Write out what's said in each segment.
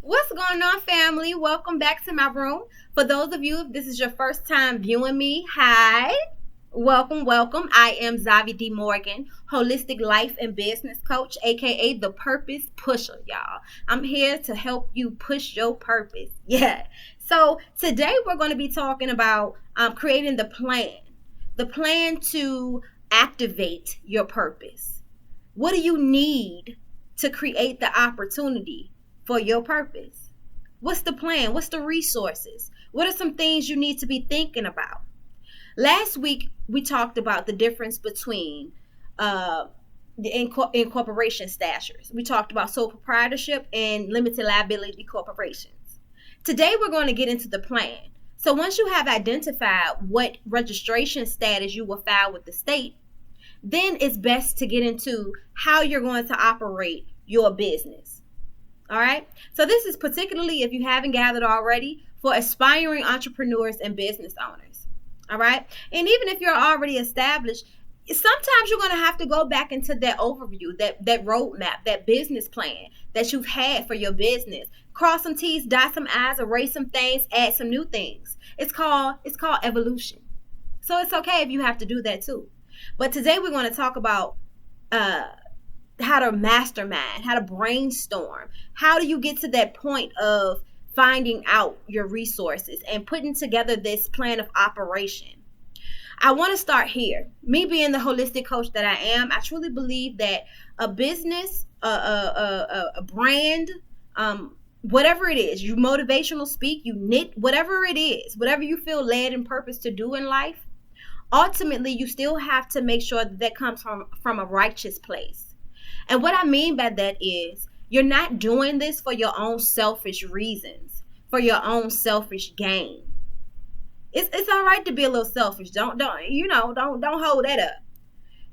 What's going on, family? Welcome back to my room. For those of you, if this is your first time viewing me, hi. Welcome. I am Zavi D. Morgan, holistic life and business coach, aka the purpose pusher, y'all. I'm here to help you push your purpose. Yeah. So today we're going to be talking about creating the plan to activate your purpose. What do you need to create the opportunity for your purpose? What's the plan? What's the resources? What are some things you need to be thinking about? Last week, we talked about the difference between the incorporation statutes. We talked about sole proprietorship and limited liability corporations. Today, we're going to get into the plan. So once you have identified what registration status you will file with the state, then it's best to get into how you're going to operate your business. All right. So this is particularly, if you haven't gathered already, for aspiring entrepreneurs and business owners. All right. And even if you're already established, sometimes you're going to have to go back into that overview, that roadmap, that business plan that you've had for your business. Cross some T's, dot some I's, erase some things, add some new things. It's called evolution. So it's okay if you have to do that too. But today we're going to talk about how to mastermind, how to brainstorm. How do you get to that point of finding out your resources and putting together this plan of operation? I want to start here. Me being the holistic coach that I am, I truly believe that a business, a brand, whatever it is, you motivational speak, you knit, whatever it is, whatever you feel led and purpose to do in life, ultimately you still have to make sure that comes from a righteous place. And what I mean by that is you're not doing this for your own selfish reasons, for your own selfish gain. It's all right to be a little selfish. Don't hold that up.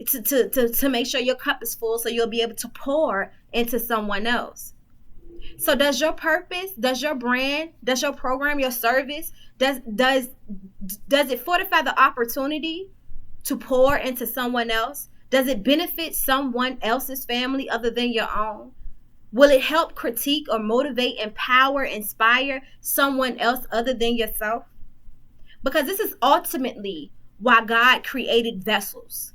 To make sure your cup is full so you'll be able to pour into someone else. So does your purpose, does your brand, does your program, your service, does it fortify the opportunity to pour into someone else? Does it benefit someone else's family other than your own? Will it help critique or motivate, empower, inspire someone else other than yourself? Because this is ultimately why God created vessels,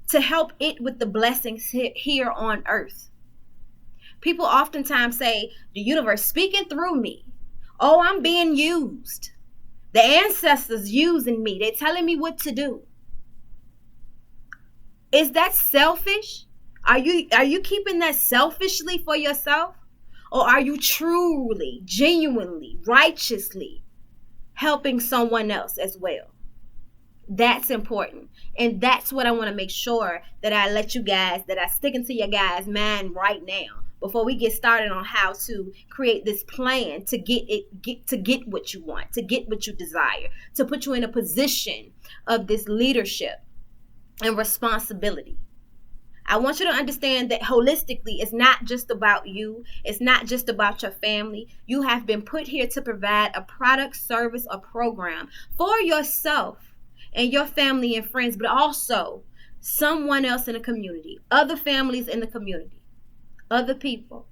to help it with the blessings here on earth. People oftentimes say, the universe speaking through me. Oh, I'm being used. The ancestors using me. They're telling me what to do. Is that selfish? Are you keeping that selfishly for yourself? Or are you truly, genuinely, righteously helping someone else as well? That's important. And that's what I want to make sure that I stick into your guys' mind right now before we get started on how to create this plan to get what you want, to get what you desire, to put you in a position of this leadership and responsibility. I want you to understand that holistically, it's not just about you. It's not just about your family. You have been put here to provide a product, service, or program for yourself and your family and friends, but also someone else in the community, other families in the community, other people.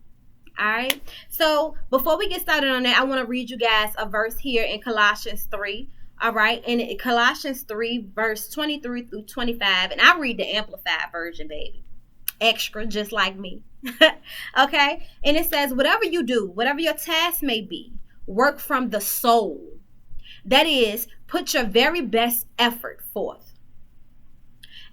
All right. So before we get started on that, I want to read you guys a verse here in Colossians 3. All right. In Colossians 3, verse 23 through 25. And I read the Amplified version, baby. Extra, just like me. Okay. And it says, whatever you do, whatever your task may be, work from the soul. That is, put your very best effort forth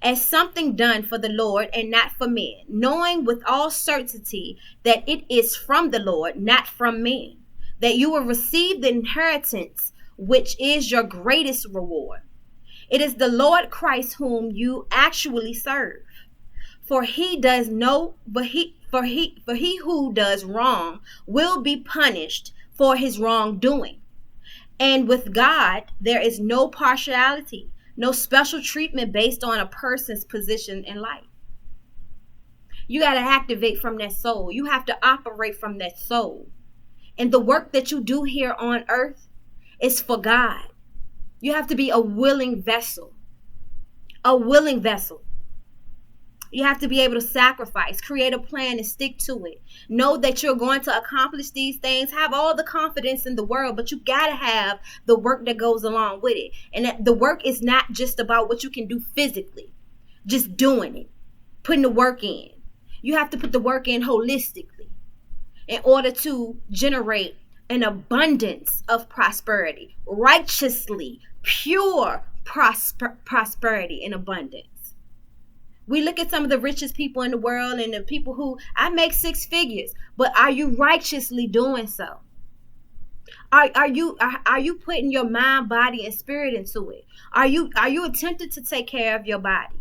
as something done for the Lord and not for men, knowing with all certainty that it is from the Lord, not from men, that you will receive the inheritance, which is your greatest reward. It is the Lord Christ whom you actually serve. For he who does wrong will be punished for his wrongdoing. And with God, there is no partiality, no special treatment based on a person's position in life. You got to activate from that soul. You have to operate from that soul. And the work that you do here on earth is for God. You have to be a willing vessel. A willing vessel. You have to be able to sacrifice, create a plan and stick to it. Know that you're going to accomplish these things. Have all the confidence in the world, but you got to have the work that goes along with it. And that the work is not just about what you can do physically, just doing it, putting the work in. You have to put the work in holistically in order to generate an abundance of prosperity, righteously, pure prosperity and abundance. We look at some of the richest people in the world and the people who, I make 6 figures, but are you righteously doing so? Are you putting your mind, body, and spirit into it? Are you attempting to take care of your body?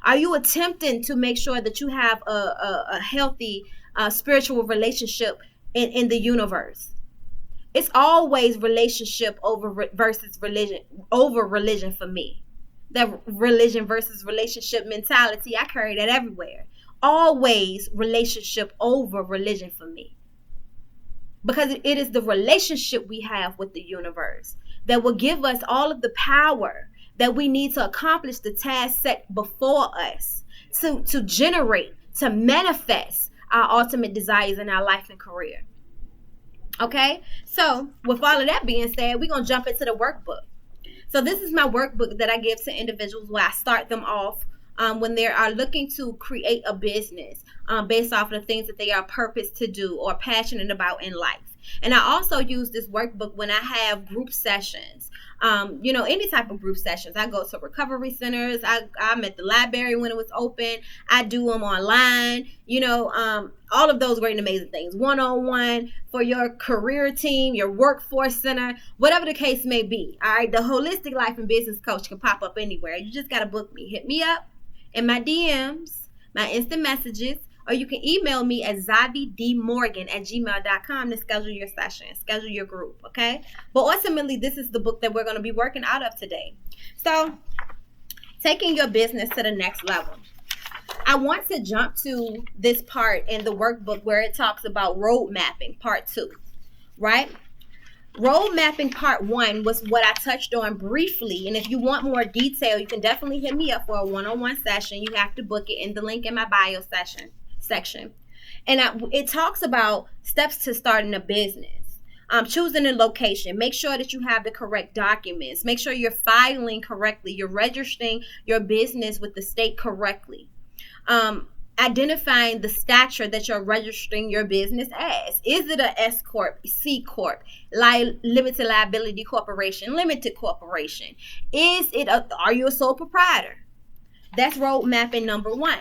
Are you attempting to make sure that you have a healthy spiritual relationship in the universe? It's always relationship versus religion for me. That religion versus relationship mentality, I carry that everywhere. Always relationship over religion for me. Because it is the relationship we have with the universe that will give us all of the power that we need to accomplish the task set before us, to generate, to manifest our ultimate desires in our life and career. Okay, so with all of that being said, we're going to jump into the workbook. So this is my workbook that I give to individuals where I start them off when they are looking to create a business based off of the things that they are purposed to do or passionate about in life. And I also use this workbook when I have group sessions, any type of group sessions. I go to recovery centers. I'm at the library when it was open. I do them online, all of those great and amazing things. One-on-one for your career team, your workforce center, whatever the case may be. All right. The holistic life and business coach can pop up anywhere. You just got to book me. Hit me up in my DMs, my instant messages, or you can email me at zavdmorgan@gmail.com to schedule your session, schedule your group, okay? But ultimately, this is the book that we're going to be working out of today. So, taking your business to the next level. I want to jump to this part in the workbook where it talks about road mapping, part 2, right? Road mapping part 1 was what I touched on briefly. And if you want more detail, you can definitely hit me up for a one-on-one session. You have to book it in the link in my bio section. And it talks about steps to starting a business. Choosing a location. Make sure that you have the correct documents. Make sure you're filing correctly. You're registering your business with the state correctly. Identifying the stature that you're registering your business as. Is it a S Corp, C Corp, limited liability corporation, limited corporation? Are you a sole proprietor? That's road mapping number 1.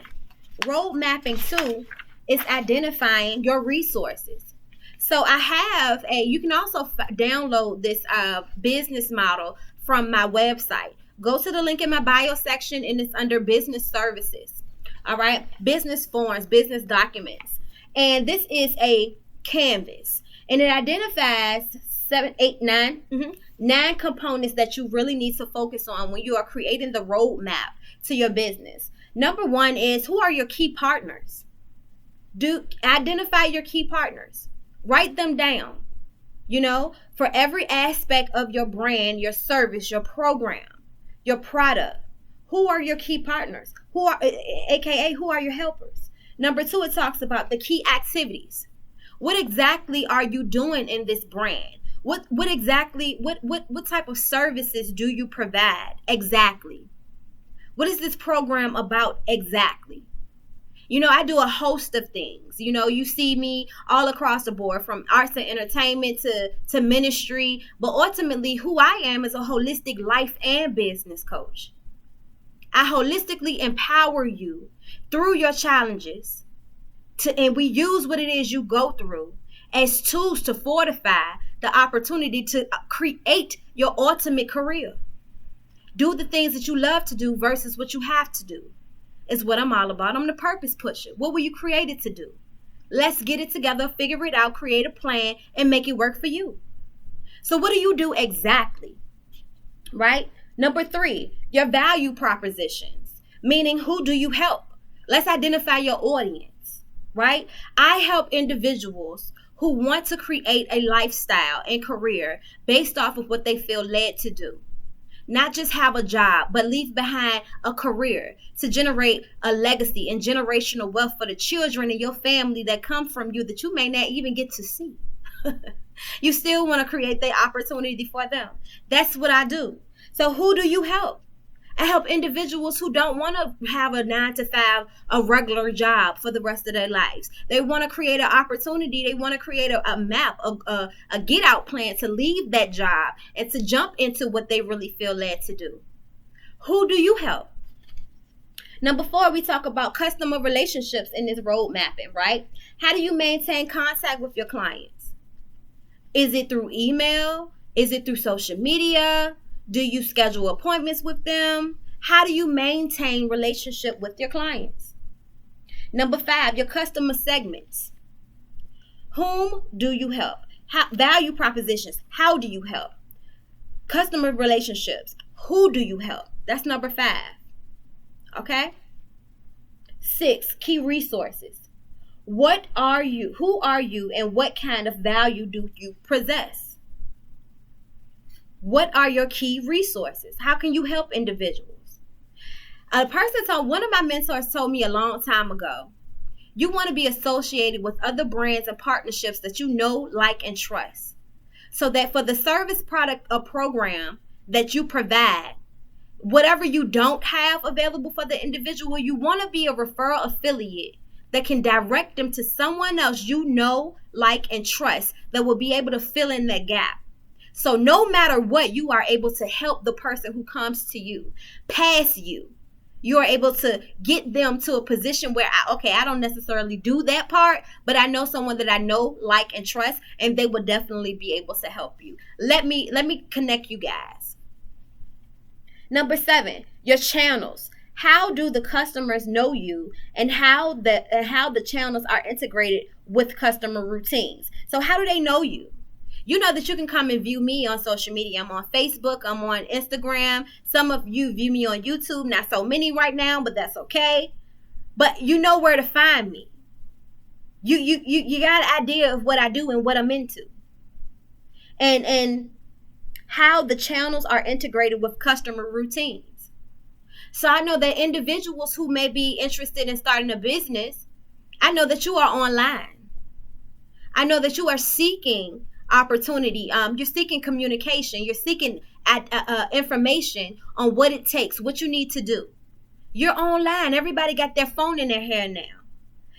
Road mapping 2 is identifying your resources. So you can also download this business model from my website. Go to the link in my bio section and it's under business services. All right, business forms, business documents. And this is a canvas. And it identifies 9 components that you really need to focus on when you are creating the roadmap to your business. Number 1 is, who are your key partners? Identify your key partners. Write them down. For every aspect of your brand, your service, your program, your product. Who are your key partners? AKA, who are your helpers? Number 2, it talks about the key activities. What exactly are you doing in this brand? What type of services do you provide exactly? What is this program about exactly? I do a host of things. You see me all across the board, from arts and entertainment to ministry. But ultimately, who I am is a holistic life and business coach. I holistically empower you through your challenges and we use what it is you go through as tools to fortify the opportunity to create your ultimate career. Do the things that you love to do versus what you have to do is what I'm all about. I'm the purpose pusher. What were you created to do? Let's get it together, figure it out, create a plan, and make it work for you. So what do you do exactly? Right? Number 3, your value propositions, meaning who do you help? Let's identify your audience, right? I help individuals who want to create a lifestyle and career based off of what they feel led to do. not just have a job, but leave behind a career to generate a legacy and generational wealth for the children in your family that come from you that you may not even get to see. You still want to create the opportunity for them. That's what I do. So who do you help? I help individuals who don't want to have a 9 to 5, a regular job for the rest of their lives. They want to create an opportunity. They want to create a map, a get out plan to leave that job and to jump into what they really feel led to do. Who do you help? Number 4, we talk about customer relationships in this road mapping, right? How do you maintain contact with your clients? Is it through email? Is it through social media? Do you schedule appointments with them? How do you maintain relationship with your clients? Number 5, your customer segments. Whom do you help? Value propositions. How do you help? Customer relationships. Who do you help? That's number 5. Okay? 6, key resources. What are you? Who are you? And what kind of value do you possess? What are your key resources? How can you help individuals? One of my mentors told me a long time ago, you want to be associated with other brands and partnerships that you know, like, and trust. So that for the service, product, or program that you provide, whatever you don't have available for the individual, you want to be a referral affiliate that can direct them to someone else you know, like, and trust that will be able to fill in that gap. So no matter what, you are able to help the person who comes to you, past you. You are able to get them to a position where, I don't necessarily do that part, but I know someone that I know, like, and trust, and they will definitely be able to help you. Let me connect you guys. Number 7, your channels. How do the customers know you, and how the channels are integrated with customer routines? So how do they know you? You know that you can come and view me on social media. I'm on Facebook. I'm on Instagram. Some of you view me on YouTube. Not so many right now, but that's okay. But you know where to find me. You got an idea of what I do and what I'm into. And how the channels are integrated with customer routines. So I know that individuals who may be interested in starting a business, I know that you are online. I know that you are seeking opportunity. You're seeking communication. You're seeking information on what it takes, what you need to do. You're online. Everybody got their phone in their hand now,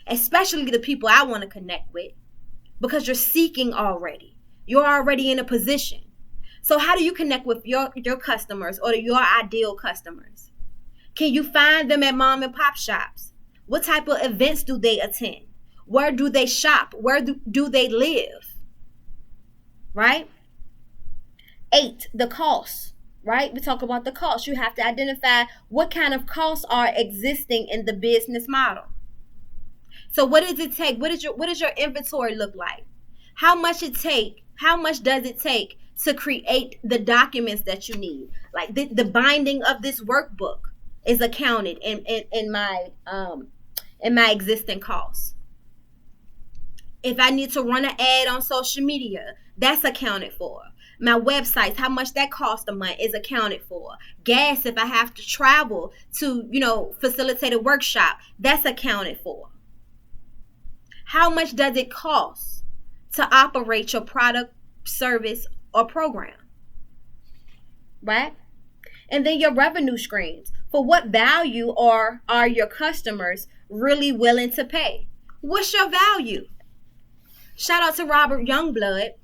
especially the people I want to connect with, because you're seeking already. You're already in a position. So how do you connect with your customers or your ideal customers? Can you find them at mom and pop shops? What type of events do they attend? Where do they shop? Where do they live? Right? 8, the costs, right? We talk about the costs. You have to identify what kind of costs are existing in the business model. So what does it take? What does your inventory look like? How much does it take to create the documents that you need? Like the binding of this workbook is accounted in my existing costs. If I need to run an ad on social media, that's accounted for. My websites, how much that costs a month is accounted for. Gas, if I have to travel to, facilitate a workshop, that's accounted for. How much does it cost to operate your product, service, or program? Right? And then your revenue streams. For what value are your customers really willing to pay? What's your value? Shout out to Robert Youngblood,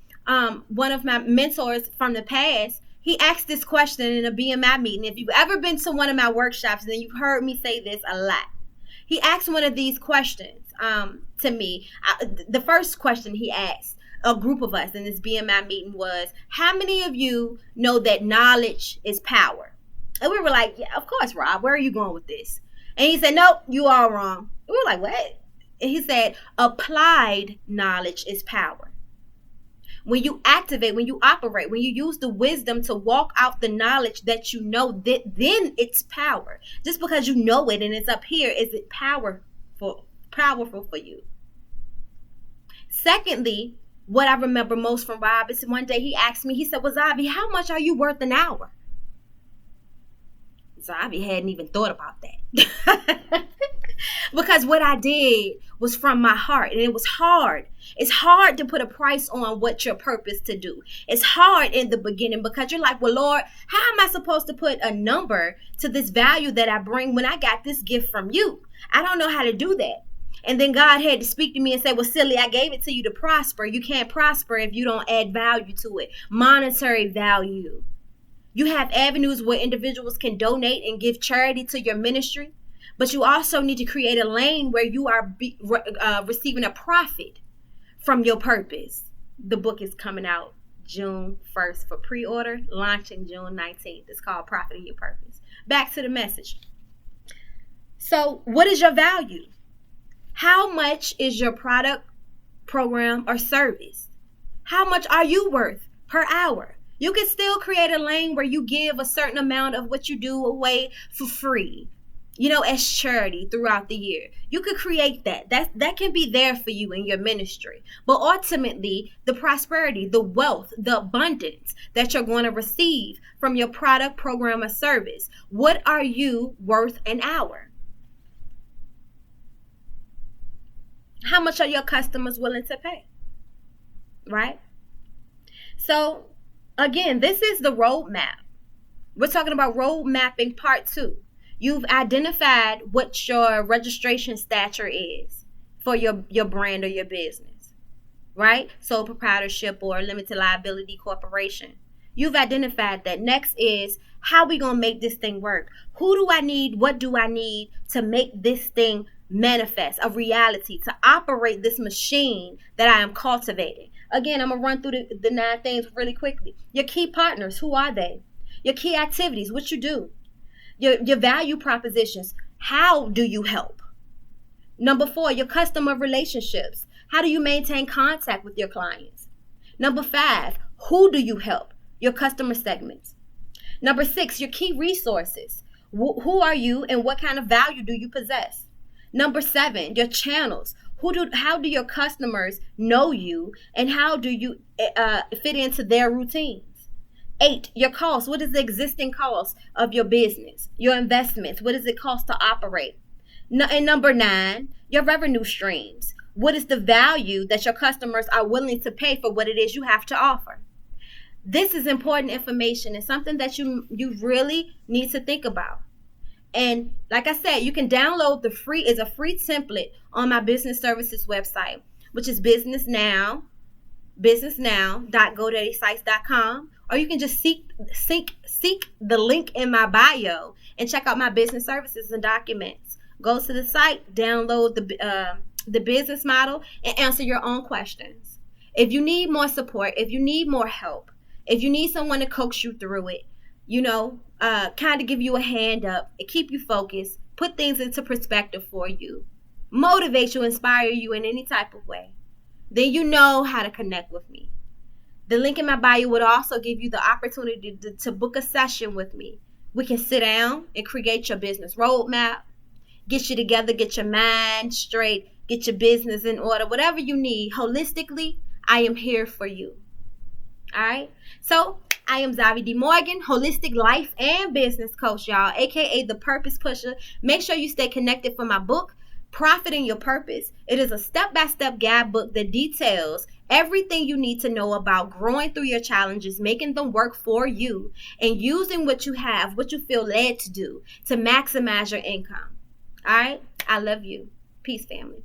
one of my mentors from the past. He asked this question in a BMI meeting. If you've ever been to one of my workshops, then you've heard me say this a lot. He asked one of these questions to me. The first question he asked a group of us in this BMI meeting was, how many of you know that knowledge is power? And we were like, yeah, of course, Rob. Where are you going with this? And he said, nope, you all wrong. We were like, what? And he said, applied knowledge is power. When you activate, when you operate, when you use the wisdom to walk out the knowledge that you know, then it's power. Just because you know it and it's up here, is it powerful for you? Secondly, what I remember most from Rob is one day he asked me, he said, well, Zavi, how much are you worth an hour? Zabi hadn't even thought about that. Because what I did was from my heart, and it was hard. It's hard to put a price on what your purpose to do. It's hard in the beginning because you're like, well, Lord, how am I supposed to put a number to this value that I bring when I got this gift from you? I don't know how to do that. And then God had to speak to me and say, well, silly, I gave it to you to prosper. You can't prosper if you don't add value to it. Monetary value. You have avenues where individuals can donate and give charity to your ministry. But you also need to create a lane where you are receiving a profit from your purpose. The book is coming out June 1st for pre-order, launching June 19th. It's called Profiting Your Purpose. Back to the message. So what is your value? How much is your product, program, or service? How much are you worth per hour? You can still create a lane where you give a certain amount of what you do away for free, as charity throughout the year. You could create that. That can be there for you in your ministry. But ultimately, the prosperity, the wealth, the abundance that you're going to receive from your product, program, or service. What are you worth an hour? How much are your customers willing to pay? Right? So, again, this is the roadmap. We're talking about road mapping part 2. You've identified what your registration stature is for your brand or your business, right? Sole proprietorship or limited liability corporation. You've identified that. Next is, how we going to make this thing work? Who do I need? What do I need to make this thing manifest, a reality, to operate this machine that I am cultivating? Again, I'm going to run through the 9 things really quickly. Your key partners, who are they? Your key activities, what you do. Your value propositions, how do you help? Number 4, your customer relationships. How do you maintain contact with your clients? Number 5, who do you help? Your customer segments. Number 6, your key resources. Who are you and what kind of value do you possess? Number 7, your channels. How do your customers know you and how do you fit into their routines? 8, your cost. What is the existing cost of your business? Your investments. What does it cost to operate? And number 9, your revenue streams. What is the value that your customers are willing to pay for what it is you have to offer? This is important information and something that you really need to think about. And like I said, you can download it's a free template on my business services website, which is businessnow.godaddysites.com. Or you can just seek the link in my bio and check out my business services and documents. Go to the site, download the business model, and answer your own questions. If you need more support, if you need more help, if you need someone to coach you through it, kind of give you a hand up and keep you focused, put things into perspective for you, motivate you, inspire you in any type of way, then you know how to connect with me. The link in my bio would also give you the opportunity to book a session with me. We can sit down and create your business roadmap, get you together, get your mind straight, get your business in order, whatever you need. Holistically, I am here for you. All right? So, I am Zavi D. Morgan, holistic life and business coach, y'all, aka the Purpose Pusher. Make sure you stay connected for my book, Profiting Your Purpose. It is a step-by-step guidebook that details everything you need to know about growing through your challenges, making them work for you, and using what you have, what you feel led to do to maximize your income. All right? I love you. Peace, family.